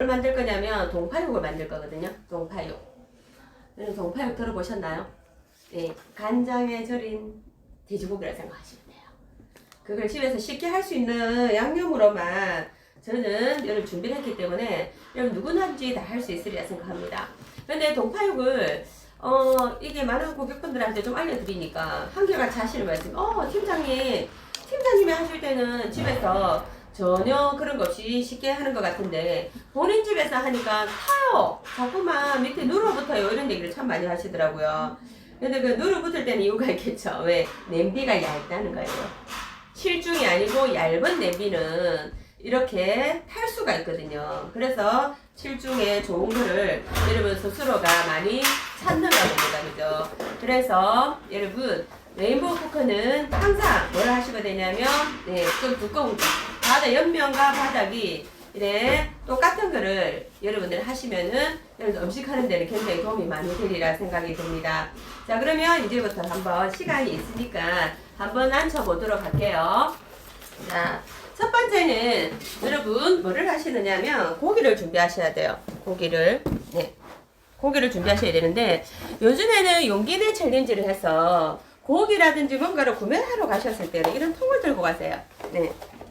만들 거냐면 동파육을 만들 거거든요. 동파육. 동파육 들어보셨나요? 네, 간장에 절인 돼지고기라 생각하시면 돼요. 그걸 집에서 쉽게 할 수 있는 양념으로만 저는 여러분 준비를 했기 때문에 여러분 누구나든지 다 할 수 있으리라 생각합니다. 근데 동파육을 이게 많은 고객분들한테 좀 알려드리니까 한결같이 하시는 말씀, 팀장님이 하실 때는 집에서 전혀 그런 거 없이 쉽게 하는 것 같은데 본인 집에서 하니까 타요. 자꾸만 밑에 눌어붙어요. 이런 얘기를 참 많이 하시더라고요. 근데 그 눌어붙을 때는 이유가 있겠죠. 왜? 냄비가 얇다는 거예요. 실중이 아니고 얇은 냄비는 이렇게 탈 수가 있거든요. 그래서 실중에 좋은 거를 여러분 스스로가 많이 찾는가 봅니다. 그죠? 그래서 여러분 레인보우 쿠커는 항상 뭘 하시게 되냐면 좀 두꺼운 거 바닥 옆면과 바닥이 이래 똑같은 거를 여러분들 하시면은 여러분 음식 하는 데는 굉장히 도움이 많이 되리라 생각이 듭니다. 자, 그러면 이제부터 한번 시간이 있으니까 한번 앉혀보도록 할게요. 자, 첫 번째는 여러분 뭐를 하시느냐면 고기를 준비하셔야 돼요. 고기를 준비하셔야 되는데 요즘에는 용기 내 챌린지를 해서 고기라든지 뭔가를 구매하러 가셨을 때는 이런 통을 들고 가세요.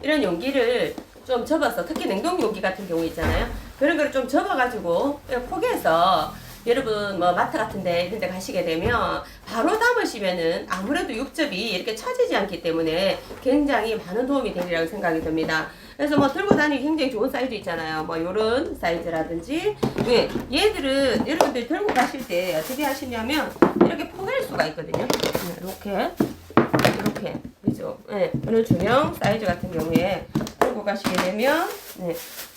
이런 용기를 좀 접어서, 특히 냉동 용기 같은 경우 있잖아요. 그런 거를 좀 접어가지고 포개서 여러분 뭐 마트 같은데 이런 데 가시게 되면 바로 담으시면은 아무래도 육즙이 이렇게 처지지 않기 때문에 굉장히 많은 도움이 되리라고 생각이 듭니다. 그래서 뭐 들고 다니기 굉장히 좋은 사이즈 있잖아요. 뭐 요런 사이즈라든지 얘들은 여러분들 들고 가실 때 어떻게 하시냐면 이렇게 포갤 수가 있거든요. 이렇게 그죠? 어느 중형 사이즈 같은 경우에 들고 가시게 되면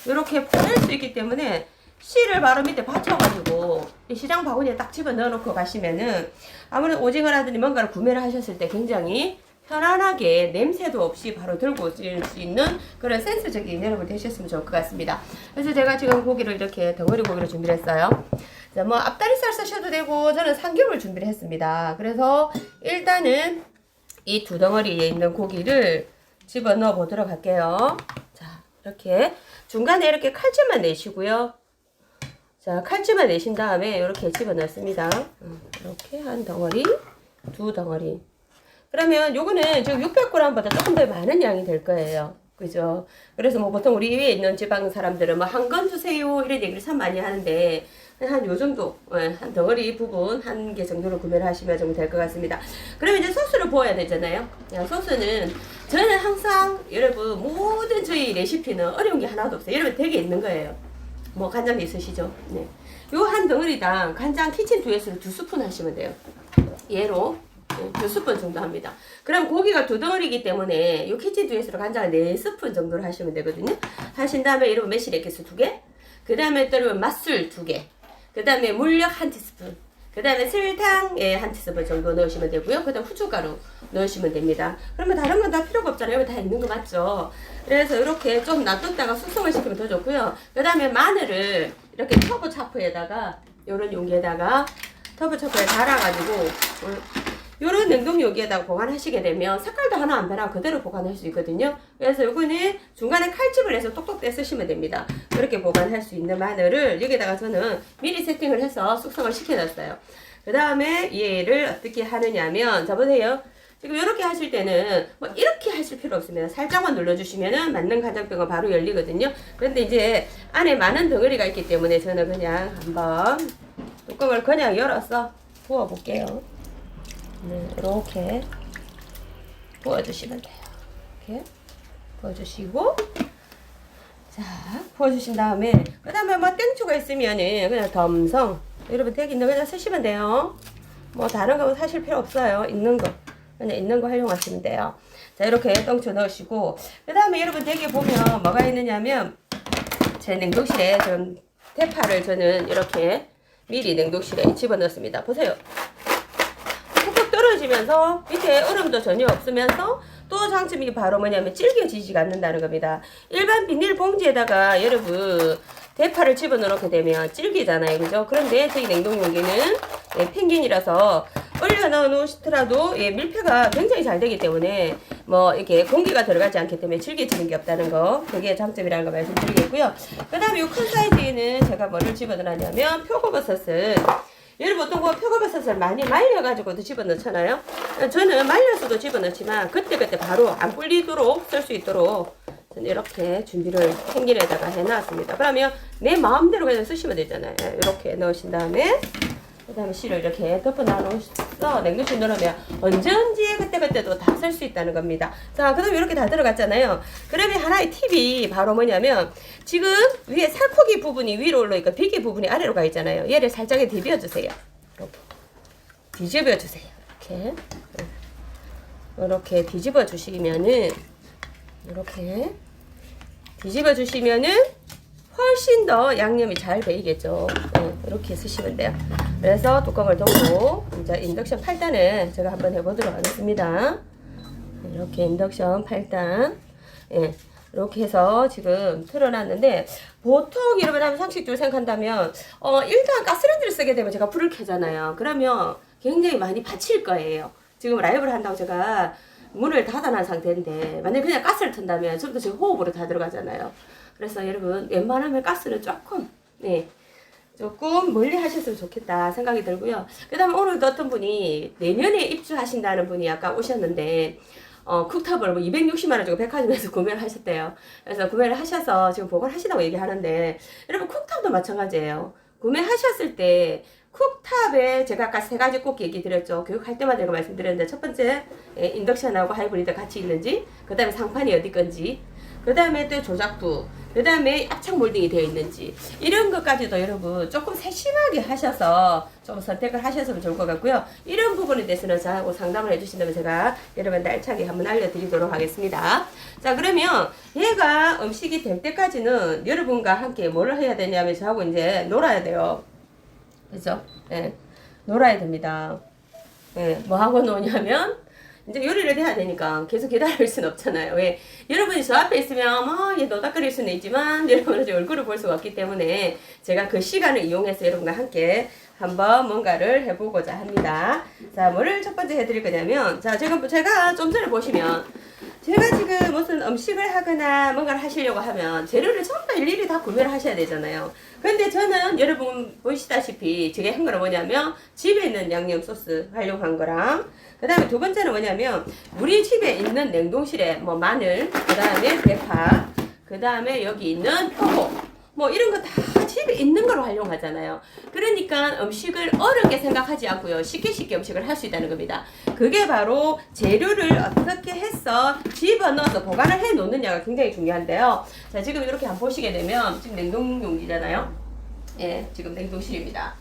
이렇게 포갤 수 있기 때문에 씨를 바로 밑에 받쳐가지고 시장 바구니에 딱 집어 넣어놓고 가시면은 아무래도 오징어라든지 뭔가를 구매를 하셨을 때 굉장히 편안하게 냄새도 없이 바로 들고 오실 수 있는 그런 센스적인 여러분 되셨으면 좋을 것 같습니다. 그래서 제가 지금 고기를 이렇게 덩어리 고기를 준비를 했어요. 자, 뭐 앞다리살 쓰셔도 되고 저는 삼겹을 준비를 했습니다. 그래서 일단은 이 두 덩어리에 있는 고기를 집어 넣어 보도록 할게요. 자, 이렇게 중간에 이렇게 칼집만 내시고요. 자, 칼집만 내신 다음에 이렇게 집어넣습니다. 이렇게 한 덩어리, 두 덩어리. 그러면 요거는 지금 600g보다 조금 더 많은 양이 될 거예요. 그죠? 그래서 뭐 보통 우리 위에 있는 지방 사람들은 뭐 한 건 주세요 이런 얘기를 참 많이 하는데 한 요 정도, 한 덩어리 부분 한 개 정도를 구매를 하시면 정도 될 것 같습니다. 그러면 이제 소스를 부어야 되잖아요. 소스는 저는 항상 여러분 모든 저희 레시피는 어려운 게 하나도 없어요. 여러분 댁에 있는 거예요. 뭐 간장 있으시죠? 요 한 덩어리당 간장 키친 두에서 2스푼 하시면 돼요. 얘로 2스푼 정도 합니다. 그럼 고기가 2덩어리이기 때문에 요 키친 두에서 간장을 4스푼 정도를 하시면 되거든요. 하신 다음에 여러분 매실액기스 2개, 그 다음에 또 맛술 2개, 그 다음에 물엿 1티스푼, 그 다음에 설탕 1티스푼 정도 넣으시면 되고요. 그 다음 후춧가루 넣으시면 됩니다. 그러면 다른 건 다 필요가 없잖아요. 여기 다 있는 거 맞죠? 그래서 이렇게 좀 놔뒀다가 숙성을 시키면 더 좋고요. 그 다음에 마늘을 이렇게 터보 차프에다가 요런 용기에다가 터보 차프에 달아가지고 요런 냉동 용기에다가 보관하시게 되면 색깔도 하나 안 변하고 그대로 보관할 수 있거든요. 그래서 요거는 중간에 칼집을 해서 똑똑 떼쓰시면 됩니다. 이렇게 보관할 수 있는 마늘을 여기다가 저는 미리 세팅을 해서 숙성을 시켜놨어요. 그 다음에 얘를 어떻게 하느냐면, 자 보세요. 지금 이렇게 하실 때는 뭐 이렇게 하실 필요 없습니다. 살짝만 눌러주시면은 맞는 간장병은 바로 열리거든요. 그런데 이제 안에 많은 덩어리가 있기 때문에 저는 그냥 한번 뚜껑을 그냥 열어서 부어볼게요. 이렇게 부어주시면 돼요. 이렇게 부어주시고, 자, 부어주신 다음에 그 다음에 뭐 땡초가 있으면은 그냥 덤성 여러분 댁 있는 거 그냥 쓰시면 돼요. 뭐 다른 거 사실 필요 없어요. 있는 거 그냥 있는 거 활용하시면 돼요. 자, 이렇게 땡초 넣으시고, 그 다음에 여러분 댁에 보면 뭐가 있느냐면 제 냉동실에 좀 대파를 저는 이렇게 미리 냉동실에 집어넣습니다. 보세요. 떨어지면서 밑에 얼음도 전혀 없으면서 또 장점이 바로 뭐냐면 질겨지지가 않는다는 겁니다. 일반 비닐 봉지에다가 여러분 대파를 집어넣게 되면 질기잖아요. 그죠? 그런데 저희 냉동 용기는 펭귄이라서 얼려 넣어 놓으시더라도 밀폐가 굉장히 잘 되기 때문에 뭐 이렇게 공기가 들어가지 않기 때문에 질겨지는 게 없다는 거, 그게 장점이라는 거 말씀드리겠고요. 그 다음에 이 큰 사이즈에는 제가 뭐를 집어넣냐면 표고버섯을, 여러분 어떤 거 표고버섯을 많이 말려가지고도 집어넣잖아요. 저는 말려서도 집어넣지만 그때그때 바로 안 불리도록 쓸 수 있도록 저는 이렇게 준비를 캔길에다가 해놨습니다. 그러면 내 마음대로 그냥 쓰시면 되잖아요. 이렇게 넣으신 다음에 그 다음에 실을 이렇게 덮어 놔놓아서 냉동실에 넣으면 언제든지 그때그때도 다 쓸 수 있다는 겁니다. 자, 그 다음에 이렇게 다 들어갔잖아요. 그러면 하나의 팁이 바로 뭐냐면, 지금 위에 살코기 부분이 위로 올라있고 비계 부분이 아래로 가 있잖아요. 얘를 살짝 뒤집어주세요. 이렇게 뒤집어주세요. 이렇게 뒤집어 주시면은, 이렇게 뒤집어 주시면은 훨씬 더 양념이 잘 배이겠죠. 네, 이렇게 쓰시면 돼요. 그래서 뚜껑을 덮고 이제 인덕션 8단을 제가 한번 해보도록 하겠습니다. 이렇게 인덕션 8단, 예, 이렇게 해서 지금 틀어놨는데, 보통 여러분 상식적으로 생각한다면 일단 가스레인지를 쓰게 되면 제가 불을 켜잖아요. 그러면 굉장히 많이 받칠 거예요. 지금 라이브를 한다고 제가 문을 닫아놓은 상태인데, 만약에 그냥 가스를 튼다면 전부 다 제 호흡으로 다 들어가잖아요. 그래서 여러분 웬만하면 가스는 조금, 네, 조금 멀리 하셨으면 좋겠다 생각이 들고요. 그 다음에 오늘도 어떤 분이 내년에 입주하신다는 분이 아까 오셨는데, 쿡탑을 뭐 260만원 주고 백화점에서 구매를 하셨대요. 그래서 구매를 하셔서 지금 보관을 하시다고 얘기하는데, 여러분 쿡탑도 마찬가지예요. 구매하셨을 때 쿡탑에 제가 아까 세 가지 꼭 얘기 드렸죠. 교육할 때마다 제가 말씀드렸는데, 첫 번째 인덕션하고 하이브리드 같이 있는지, 그 다음에 상판이 어디 건지, 그 다음에 또 조작부, 그 다음에 압착 몰딩이 되어 있는지, 이런 것까지도 여러분 조금 세심하게 하셔서 좀 선택을 하셨으면 좋을 것 같고요. 이런 부분에 대해서는 저하고 상담을 해주신다면 제가 여러분들 알차게 한번 알려드리도록 하겠습니다. 자, 그러면 얘가 음식이 될 때까지는 여러분과 함께 뭘 해야 되냐면 저하고 이제 놀아야 돼요. 그죠? 예, 놀아야 됩니다. 예, 뭐 하고 노냐면 이제 요리를 해야 되니까 계속 기다릴 수는 없잖아요. 왜? 여러분이 저 앞에 있으면 얘 노닥거릴 수는 있지만 여러분은 얼굴을 볼 수가 없기 때문에 제가 그 시간을 이용해서 여러분과 함께 한번 뭔가를 해보고자 합니다. 자, 뭐를 첫 번째 해드릴 거냐면, 자, 제가 좀 전에 보시면 제가 지금 무슨 음식을 하거나 뭔가를 하시려고 하면 재료를 전부 다 일일이 다 구매를 하셔야 되잖아요. 근데 저는 여러분 보시다시피 제가 한 거는 뭐냐면 집에 있는 양념 소스 활용한 거랑, 그 다음에 두 번째는 뭐냐면 우리 집에 있는 냉동실에 뭐 마늘, 그 다음에 대파, 그 다음에 여기 있는 표고, 뭐 이런 거 다 집에 있는 걸 활용하잖아요. 그러니까 음식을 어렵게 생각하지 않고요, 쉽게 음식을 할 수 있다는 겁니다. 그게 바로 재료를 어떻게 해서 집어넣어서 보관을 해 놓느냐가 굉장히 중요한데요. 자, 지금 이렇게 한번 보시게 되면 지금 냉동용기잖아요. 예, 지금 냉동실입니다.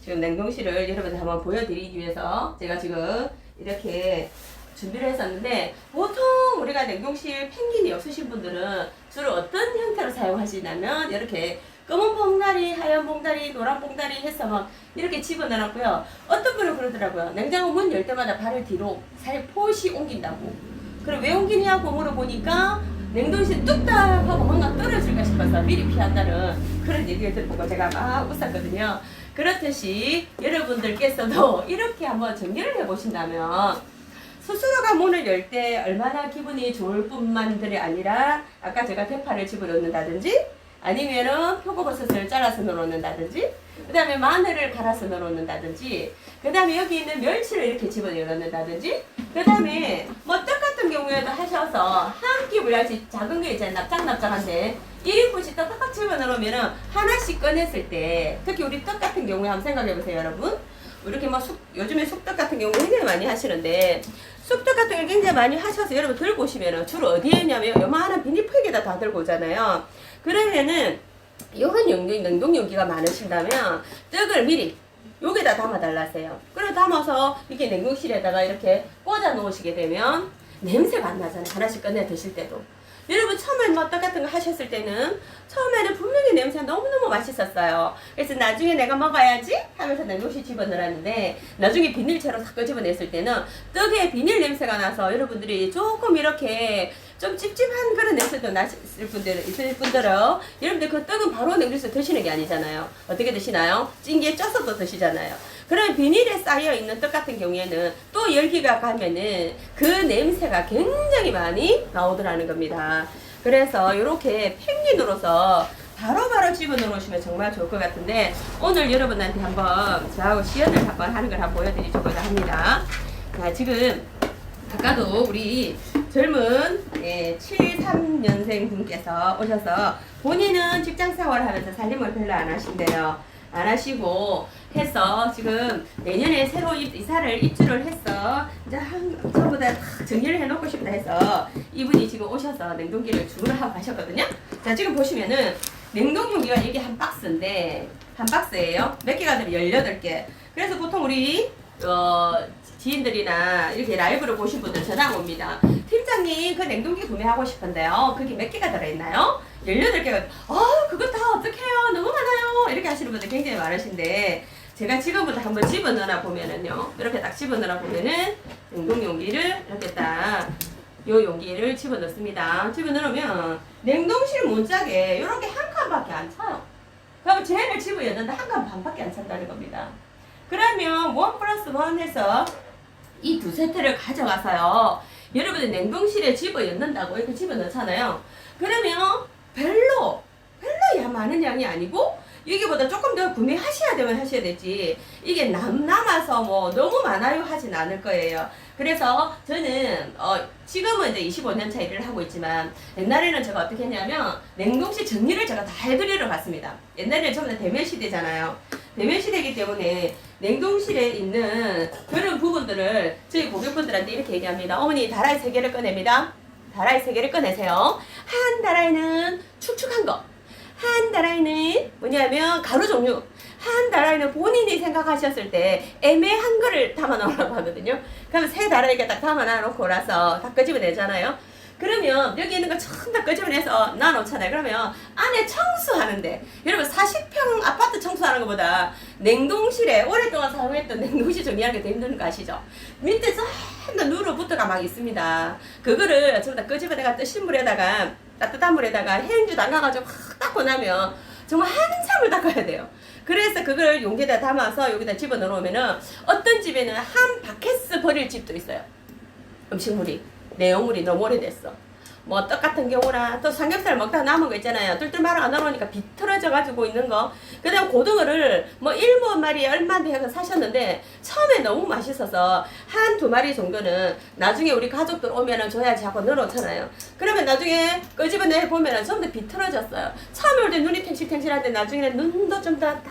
지금 냉동실을 여러분들 한번 보여드리기 위해서 제가 지금 이렇게 준비를 했었는데, 보통 우리가 냉동실 펭귄이 없으신 분들은 주로 어떤 형태로 사용하시냐면 이렇게 검은 봉다리, 하얀 봉다리, 노란 봉다리 해서 막 이렇게 집어넣었고요. 어떤 분은 그러더라고요. 냉장고 문 열 때마다 발을 뒤로 살포시 옮긴다고. 그럼 왜 옮기냐고 물어보니까 냉동실 뚝딱 하고 뭔가 떨어질까 싶어서 미리 피한다는 그런 얘기를 듣고 제가 막 웃었거든요. 그렇듯이 여러분들께서도 이렇게 한번 정리를 해보신다면 스스로가 문을 열 때 얼마나 기분이 좋을 뿐만들이 아니라, 아까 제가 대파를 집어넣는다든지 아니면은 표고버섯을 잘라서 넣어놓는다든지, 그 다음에 마늘을 갈아서 넣어놓는다든지, 그 다음에 여기 있는 멸치를 이렇게 집어넣는다든지, 그 다음에 뭐 떡 같은 경우에도 하셔서 한 끼 분량씩 작은 게 있잖아요. 납작납작한데 1인분씩 떡 집어넣으면은 하나씩 꺼냈을 때, 특히 우리 떡 같은 경우에 한번 생각해보세요, 여러분. 이렇게 막 요즘에 쑥떡 같은 경우 굉장히 많이 하시는데, 쑥떡 같은 걸 굉장히 많이 하셔서 여러분 들고 오시면은 주로 어디에 있냐면 요만한 비닐팩에다 다 들고 오잖아요. 그러면은 요런 냉동용기가 많으신다면 떡을 미리 여기다 담아 달라세요. 그리고 담아서 이렇게 냉동실에다가 이렇게 꽂아 놓으시게 되면 냄새가 안 나잖아요. 하나씩 꺼내 드실 때도. 여러분 처음에 뭐 떡 같은 거 하셨을 때는 처음에는 분명히 냄새가 너무너무 맛있었어요. 그래서 나중에 내가 먹어야지 하면서 냉동실 집어넣었는데, 나중에 비닐채로 다 끄집어냈을 때는 떡에 비닐 냄새가 나서 여러분들이 조금 이렇게 좀 찝찝한 그런 냄새도 나실 있을 분들은 여러분들 그 떡은 바로 냉동실에서 드시는 게 아니잖아요. 어떻게 드시나요? 찜기에 쪄서 또 드시잖아요. 그럼 비닐에 쌓여 있는 떡 같은 경우에는 또 또 열기가 가면은 그 냄새가 굉장히 많이 나오더라는 겁니다. 그래서 이렇게 펭귄으로서 바로바로 집어넣으시면 정말 좋을 것 같은데, 오늘 여러분한테 한번 저하고 시연을 한번 하는 걸 한번 보여드리려고 합니다. 자, 지금 아까도 우리 젊은 73년생 분께서 오셔서 본인은 직장생활을 하면서 살림을 별로 안 하신대요. 안 하시고 해서 지금 내년에 새로 입주를 해서 이제 전부 다 정리를 해놓고 싶다 해서 이분이 지금 오셔서 냉동기를 주문을 하고 가셨거든요. 자, 지금 보시면은 냉동용기가 이게 한 박스인데, 한 박스예요. 몇 개가 되면 18개. 그래서 보통 우리 지인들이나 이렇게 라이브를 보신 분들 전화가 옵니다. 팀장님, 그 냉동기 구매하고 싶은데요. 그게 몇 개가 들어있나요? 18개가, 그거 다 어떡해요? 너무 많아요. 이렇게 하시는 분들 굉장히 많으신데, 제가 지금부터 한번 집어넣어 보면은요. 이렇게 딱 집어넣어 보면은 냉동용기를 이렇게 딱 요 용기를 집어넣습니다. 집어넣으면 냉동실 문짝에 이렇게 한 칸밖에 안 차요. 그러면 쟤를 집어넣는데 한 칸 반밖에 안 찬다는 겁니다. 그러면 1+1 해서 이 두 세트를 가져가서요. 여러분이 냉동실에 집어넣는다고 이렇게 집어넣잖아요. 그러면 별로 많은 양이 아니고 여기보다 조금 더 구매하셔야 되면 하셔야 되지, 이게 남아서 뭐 너무 많아요 하진 않을 거예요. 그래서 저는 지금은 이제 25년 차 일을 하고 있지만, 옛날에는 제가 어떻게 했냐면 냉동실 정리를 제가 다 해드리러 갔습니다. 옛날에는 전부 다 대면 시대잖아요. 대면 시대이기 때문에 냉동실에 있는 그런 부분들을 저희 고객분들한테 이렇게 얘기합니다. 어머니, 다라이 3개를 꺼냅니다. 다라이 3개를 꺼내세요. 한 다라이는 축축한 거, 한 다라이는 뭐냐면 가루 종류, 한 다라이는 본인이 생각하셨을 때 애매한 거를 담아 놓으라고 하거든요. 그러면 3다라이가 딱 담아 놓고 나서 다 끄집어내잖아요. 그러면 여기 있는 거 전부 다 끄집어내서 놔놓잖아요. 그러면 안에 청소하는데, 여러분 40평 아파트 청소하는 것보다 냉동실에 오랫동안 사용했던 냉동실 정리하는 게 더 힘든 거 아시죠? 밑에 전부 다 누러붙어가 막 있습니다. 그거를 전부 다 끄집어내가 뜨신 물에다가, 따뜻한 물에다가 해인주 담가가지고 확 닦고 나면 정말 한참을 닦아야 돼요. 그래서 그걸 용기에다 담아서 여기다 집어넣으면은 어떤 집에는 한 바켓스 버릴 집도 있어요. 음식물이, 내용물이 너무 오래됐어. 뭐 떡 같은 경우나 또 삼겹살 먹다가 남은 거 있잖아요. 뚫뚫 말아 넣으니까 비틀어져 가지고 있는 거. 그 다음 고등어를 뭐 1마리에 얼마인데 해서 사셨는데 처음에 너무 맛있어서 한 2마리 정도는 나중에 우리 가족들 오면은 줘야지 하고 넣어놓잖아요. 그러면 나중에 끄집어내 보면은 전부 다 비틀어졌어요. 처음에 올 때 눈이 탱실탱실한데 나중에는 눈도 좀 다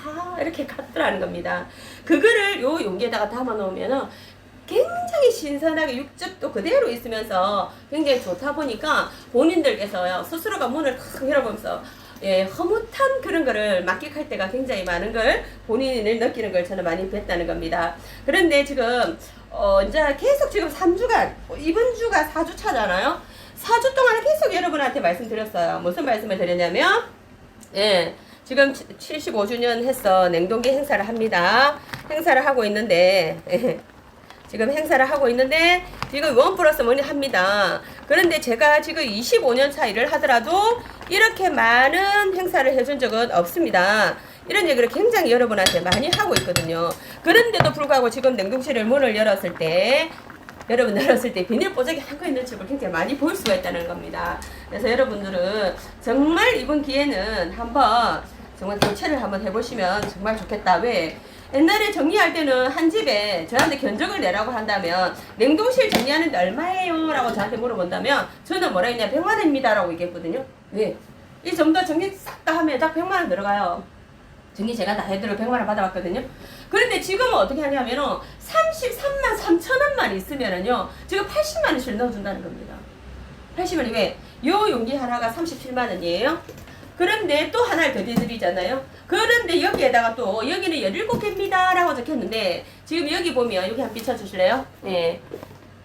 이렇게 갔더라는 겁니다. 그거를 요 용기에다가 담아 놓으면은 굉장히 신선하게 육즙도 그대로 있으면서 굉장히 좋다 보니까 본인들께서요, 스스로가 문을 탁 열어보면서 허무한 그런 거를 만끽할 때가 굉장히 많은 걸 본인을 느끼는 걸 저는 많이 뵀다는 겁니다. 그런데 지금 이제 계속 지금 3주간, 이번 주가 4주 차잖아요. 4주 동안 계속 여러분한테 말씀드렸어요. 무슨 말씀을 드렸냐면, 지금 75주년 해서 냉동기 행사를 합니다. 행사를 하고 있는데 지금 1+1 합니다. 그런데 제가 지금 25년 차 일을 하더라도 이렇게 많은 행사를 해준 적은 없습니다. 이런 얘기를 굉장히 여러분한테 많이 하고 있거든요. 그런데도 불구하고 지금 냉동실을 문을 열었을 때, 비닐 뽀짝이 한거 있는 집을 굉장히 많이 볼 수가 있다는 겁니다. 그래서 여러분들은 정말 이번 기회는 한번 정말 교체를 한번 해보시면 정말 좋겠다. 왜? 옛날에 정리할 때는 한 집에 저한테 견적을 내라고 한다면 냉동실 정리하는데 얼마예요? 라고 저한테 물어본다면 저는 뭐라 했냐, 100만원입니다 라고 얘기했거든요. 왜? 이 정도 정리 싹 다 하면 딱 100만원 들어가요. 정리 제가 다 해드려 100만원 받아봤거든요. 그런데 지금은 어떻게 하냐면은 33만 3천원만 있으면은요, 지금 80만원씩 넣어준다는 겁니다. 80만원. 왜? 요 용기 하나가 37만원이에요. 그런데 또 하나를 더 드리잖아요. 그런데 여기에다가 또 여기는 17개입니다 라고 적혔는데, 지금 여기 보면 여기 한번 비춰주실래요? 네.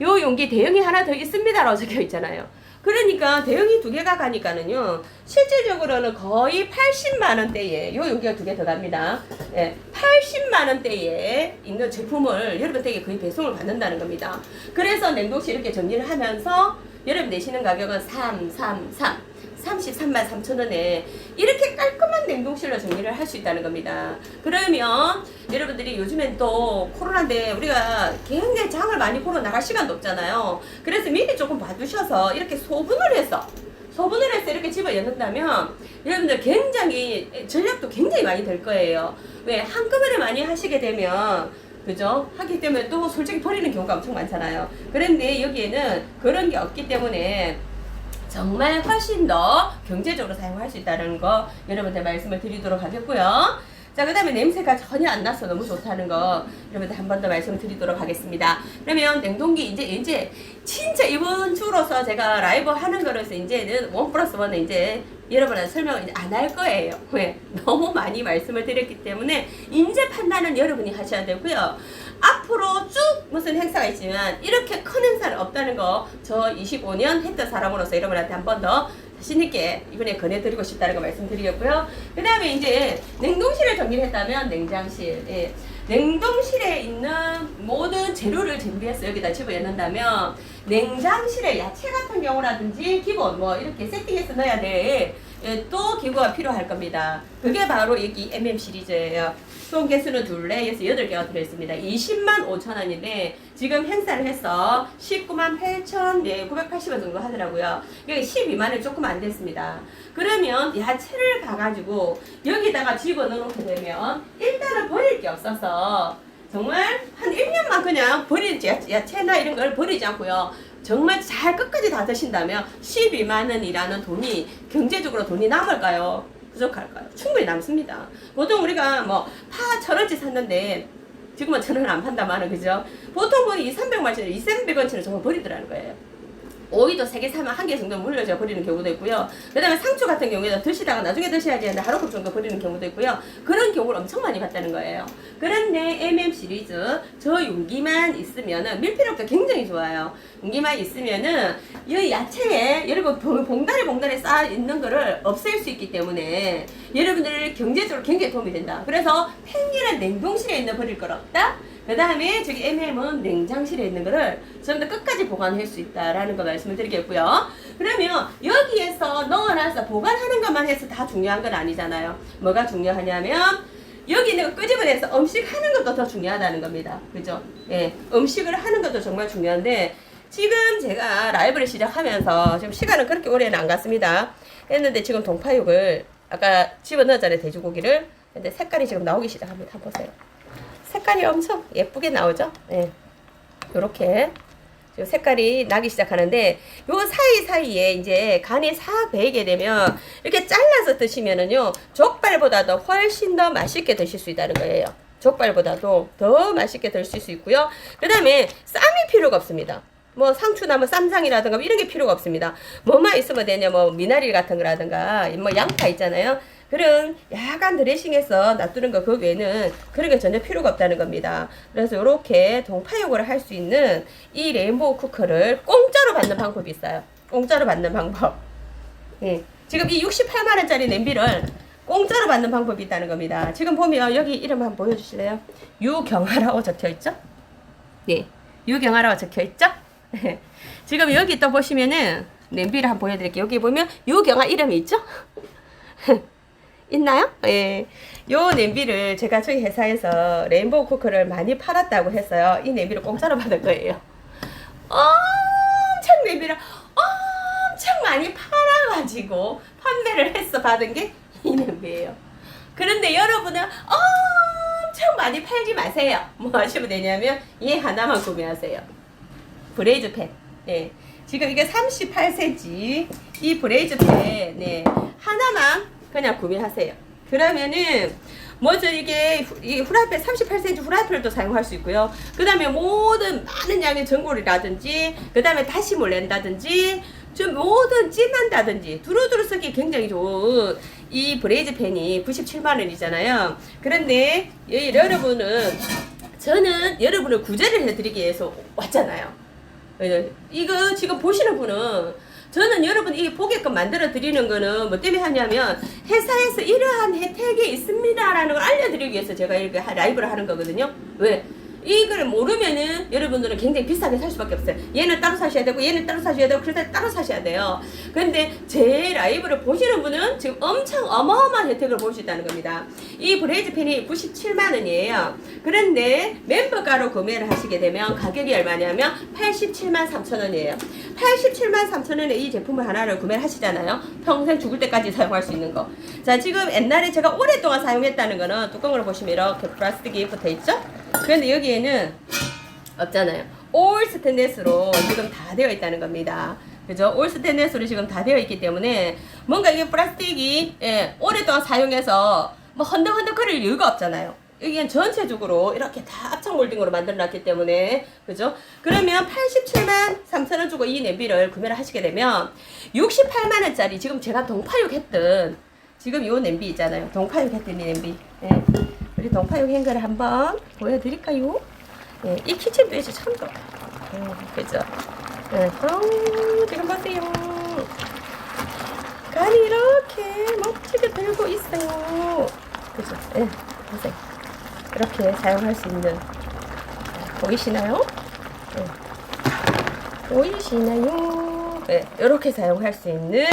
요 용기 대형이 하나 더 있습니다 라고 적혀 있잖아요. 그러니까 대형이 2개가 가니까는요, 실질적으로는 거의 80만원대에 요 용기가 2개 더 갑니다. 네. 80만원대에 있는 제품을 여러분 댁에 거의 배송을 받는다는 겁니다. 그래서 냉동실 이렇게 정리를 하면서 여러분 내시는 가격은 333 333,000원에 이렇게 깔끔한 냉동실로 정리를 할 수 있다는 겁니다. 그러면 여러분들이 요즘엔 또 코로나인데 우리가 굉장히 장을 많이 보러 나갈 시간도 없잖아요. 그래서 미리 조금 봐두셔서 이렇게 소분을 해서 이렇게 집어 넣는다면 여러분들 굉장히 전략도 굉장히 많이 될 거예요. 왜? 한꺼번에 많이 하시게 되면 그죠? 하기 때문에 또 솔직히 버리는 경우가 엄청 많잖아요. 그런데 여기에는 그런 게 없기 때문에 정말 훨씬 더 경제적으로 사용할 수 있다는 거 여러분들 말씀을 드리도록 하겠고요. 자, 그 다음에 냄새가 전혀 안 나서 너무 좋다는 거 여러분들 한 번 더 말씀을 드리도록 하겠습니다. 그러면 냉동기 이제 진짜 이번 주로서 제가 라이브 하는 거로서 이제는 1+1은 이제 여러분한테 설명을 이제 안 할 거예요. 왜? 너무 많이 말씀을 드렸기 때문에 이제 판단은 여러분이 하셔야 되고요. 앞으로 쭉 무슨 행사가 있지만 이렇게 큰 행사는 없다는 거 저 25년 했던 사람으로서 여러분한테 한 번 더 자신있게 이번에 권해드리고 싶다는 거 말씀드리겠고요. 그 다음에 이제 냉동실을 정리를 했다면 냉장실. 예. 냉동실에 있는 모든 재료를 준비해서 여기다 집어넣는다면 냉장실에 야채 같은 경우라든지 기본 뭐 이렇게 세팅해서 넣어야 될 또 기구가 필요할 겁니다. 그게 바로 여기 MM 시리즈예요. 총 개수는 2래에서 8개가 들어있습니다. 205,000원인데 지금 행사를 해서 198,980원 정도 하더라고요. 여기 12만원 조금 안 됐습니다. 그러면 야채를 가가지고 여기다가 집어넣게 되면 일단은 버릴 게 없어서 정말 한 1년만 그냥 버리지 야채나 이런 걸 버리지 않고요. 정말 잘 끝까지 다 드신다면 12만원이라는 돈이 경제적으로 돈이 남을까요? 부족할까요? 충분히 남습니다. 보통 우리가 뭐 파 1,000원치 샀는데 지금은 1,000원 안 판다마는 그죠? 보통 보니 2,300원치를 2,300원치를 정말 버리더라는 거예요. 오이도 3개 사면 1개 정도 물려져 버리는 경우도 있고요. 그 다음에 상추 같은 경우에는 드시다가 나중에 드셔야지 하는데 하루급 정도 버리는 경우도 있고요. 그런 경우를 엄청 많이 봤다는 거예요. 그런데 MM 시리즈 저 용기만 있으면은 밀폐력도 굉장히 좋아요. 용기만 있으면은 이 야채에 여러분 봉다리 쌓아 있는 거를 없앨 수 있기 때문에 여러분들 경제적으로 굉장히 도움이 된다. 그래서 팽이는 냉동실에 있는 버릴 걸 없다. 그 다음에 저기 MM은 냉장실에 있는 거를 전부 다 끝까지 보관할 수 있다라는 거 말씀을 드리겠고요. 그러면 여기에서 넣어놔서 보관하는 것만 해서 다 중요한 건 아니잖아요. 뭐가 중요하냐면 여기 있는 거 끄집어내서 음식 하는 것도 더 중요하다는 겁니다. 그죠? 예, 음식을 하는 것도 정말 중요한데 지금 제가 라이브를 시작하면서 지금 시간은 그렇게 오래는 안 갔습니다. 했는데 지금 동파육을 아까 집어넣었잖아요. 돼지고기를. 근데 색깔이 지금 나오기 시작합니다. 한번 보세요. 색깔이 엄청 예쁘게 나오죠? 예. 요렇게 색깔이 나기 시작하는데 요 사이사이에 이제 간이 싹 배이게 되면 이렇게 잘라서 드시면은요 족발보다도 훨씬 더 맛있게 드실 수 있다는 거예요. 족발보다도 더 맛있게 드실 수 있고요. 그 다음에 쌈이 필요가 없습니다. 뭐 상추나 뭐 쌈장이라든가 이런 게 필요가 없습니다. 뭐만 있으면 되냐, 뭐 미나리 같은 거라든가 뭐 양파 있잖아요. 그런 약간 드레싱해서 놔두는 거 그 외에는 그런 게 전혀 필요가 없다는 겁니다. 그래서 이렇게 동파육을 할 수 있는 이 레인보우 쿠커를 공짜로 받는 방법이 있어요. 공짜로 받는 방법. 예. 지금 이 68만원짜리 냄비를 공짜로 받는 방법이 있다는 겁니다. 지금 보면 여기 이름 한번 보여주실래요? 유경아라고 적혀있죠? 네. 유경아라고 적혀있죠? 지금 여기 또 보시면은 냄비를 한번 보여드릴게요. 여기 보면 유경아 이름이 있죠? 있나요? 예. 요 냄비를 제가 저희 회사에서 레인보우 쿠커를 많이 팔았다고 했어요. 이 냄비를 공짜로 받은 거예요. 엄청 냄비를 엄청 많이 팔아가지고 판매를 해서 받은 게 이 냄비예요. 그런데 여러분은 엄청 많이 팔지 마세요. 뭐 하시면 되냐면 얘 하나만 구매하세요. 브레이즈 팬. 네. 지금 이게 38cm 이 브레이즈 팬 네. 하나만 그냥 구매하세요. 그러면은 먼저 이게 이 후라이팬 38cm 후라이팬을 사용할 수 있고요. 그 다음에 모든 많은 양의 전골이라든지 그 다음에 다시물 낸다든지 좀 모든 찜한다든지 두루두루 쓰기 굉장히 좋은 이 브레이즈 팬이 97만원이잖아요. 그런데 여러분은 저는 여러분을 구제를 해드리기 위해서 왔잖아요. 이거 지금 보시는 분은 저는 여러분 이 보게끔 만들어 드리는 거는 뭐 때문에 하냐면 회사에서 이러한 혜택이 있습니다 라는 걸 알려드리기 위해서 제가 이렇게 라이브를 하는 거거든요. 왜? 이걸 모르면은 여러분들은 굉장히 비싸게 살 수밖에 없어요. 얘는 따로 사셔야 되고 얘는 따로 사셔야 되고 그러다 따로 사셔야 돼요. 근데 제 라이브를 보시는 분은 지금 엄청 어마어마한 혜택을 볼 수 있다는 겁니다. 이 브레이즈 펜이 97만 원이에요. 그런데 멤버가로 구매를 하시게 되면 가격이 얼마냐면 87만 3천 원이에요. 87만 3천 원에 이 제품을 하나를 구매를 하시잖아요. 평생 죽을 때까지 사용할 수 있는 거. 자, 지금 옛날에 제가 오랫동안 사용했다는 거는 뚜껑을 보시면 이렇게 플라스틱이 붙어 있죠? 그런데 여기에는 없잖아요. 올 스테인리스로 지금 다 되어 있다는 겁니다. 그죠? 올 스테인리스로 지금 다 되어 있기 때문에 뭔가 이게 플라스틱이 오랫동안 사용해서 뭐 헌덕헌덕거릴 이유가 없잖아요. 여기는 전체적으로 이렇게 다 압착 몰딩으로 만들어 놨기 때문에 그죠? 그러면 87만 3천 원 주고 이 냄비를 구매를 하시게 되면 68만 원짜리 지금 제가 동파육 했던 지금 요 냄비 있잖아요. 동파육 했던 이 냄비. 우리 동파육 행거를 한번 보여드릴까요? 이 키친베이스 참 좋아요. 그죠? 지금 보세요. 간이 이렇게 멋지게 들고 있어요. 그죠? 보세요. 이렇게 사용할 수 있는, 보이시나요? 보이시나요? 이렇게 사용할 수 있는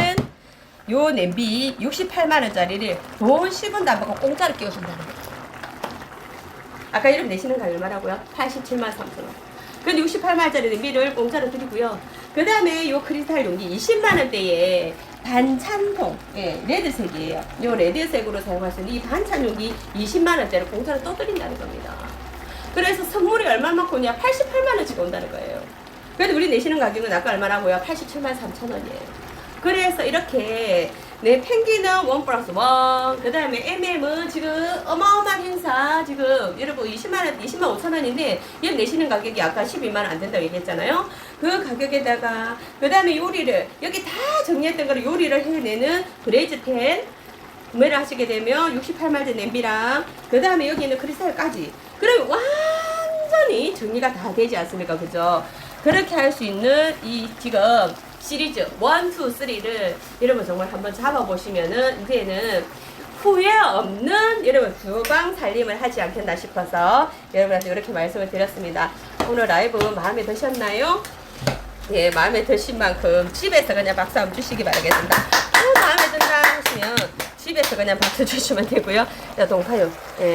요 냄비 68만원짜리를 돈 10원도 안 받고 공짜로 끼워준다는 거예요. 아까 이름 내시는 가격 얼마라고요? 87만 3천원. 근데 68만원짜리 냄비를 공짜로 드리고요. 그 다음에 요 크리스탈 용기 20만원대에 반찬통, 레드색이에요. 요 레드색으로 사용할 수 있는 이 반찬 용기 20만원대를 공짜로 떠드린다는 겁니다. 그래서 선물이 얼마만큼이냐? 88만원씩 온다는 거예요. 그래도 우리 내시는 가격은 아까 얼마라고요? 87만 3천원이에요. 그래서 이렇게 펭귄은 1 플러스 1, 그 다음에 MM은 지금 어마어마한 행사 지금 여러분 20만 5천원인데 얘 내시는 가격이 아까 12만원 안 된다고 얘기했잖아요. 그 가격에다가 그 다음에 요리를 여기 다 정리했던 거를 요리를 해내는 브레이즈 팬 구매를 하시게 되면 68만원 냄비랑 그 다음에 여기 있는 크리스탈까지 그러면 완전히 정리가 다 되지 않습니까? 그죠? 그렇게 할 수 있는 이 지금 시리즈 1, 2, 3를 여러분 정말 한번 잡아보시면은 이제는 후회 없는 여러분 주방 살림을 하지 않겠나 싶어서 여러분한테 이렇게 말씀을 드렸습니다. 오늘 라이브 마음에 드셨나요? 예, 마음에 드신 만큼 집에서 그냥 박수 한번 주시기 바라겠습니다. 마음에 든다 하시면 집에서 그냥 박수 주시면 되고요. 자, 동파육.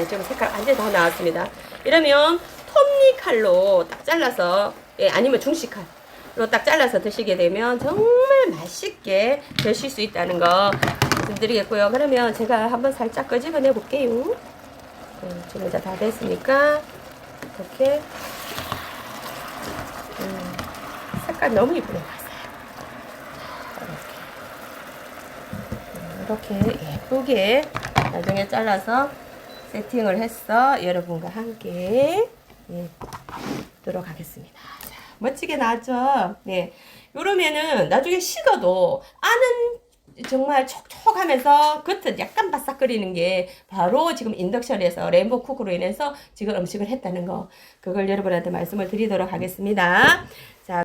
지금 색깔 완전히 다 나왔습니다. 이러면 톱니 칼로 딱 잘라서 아니면 중식칼 로 딱 잘라서 드시게 되면 정말 맛있게 드실 수 있다는 거 말씀드리겠고요. 그러면 제가 한번 살짝 끄집어내 볼게요. 지금 이제 다 됐으니까 이렇게 색깔 너무 이쁘게 나왔어요. 이렇게 예쁘게 나중에 잘라서 세팅을 해서 여러분과 함께 들어가겠습니다. 멋지게 나왔죠? 네. 요러면은 나중에 식어도 안은 정말 촉촉하면서 겉은 약간 바싹거리는 게 바로 지금 인덕션에서 레인보우 쿠크로 인해서 지금 음식을 했다는 거. 그걸 여러분한테 말씀을 드리도록 하겠습니다. 자.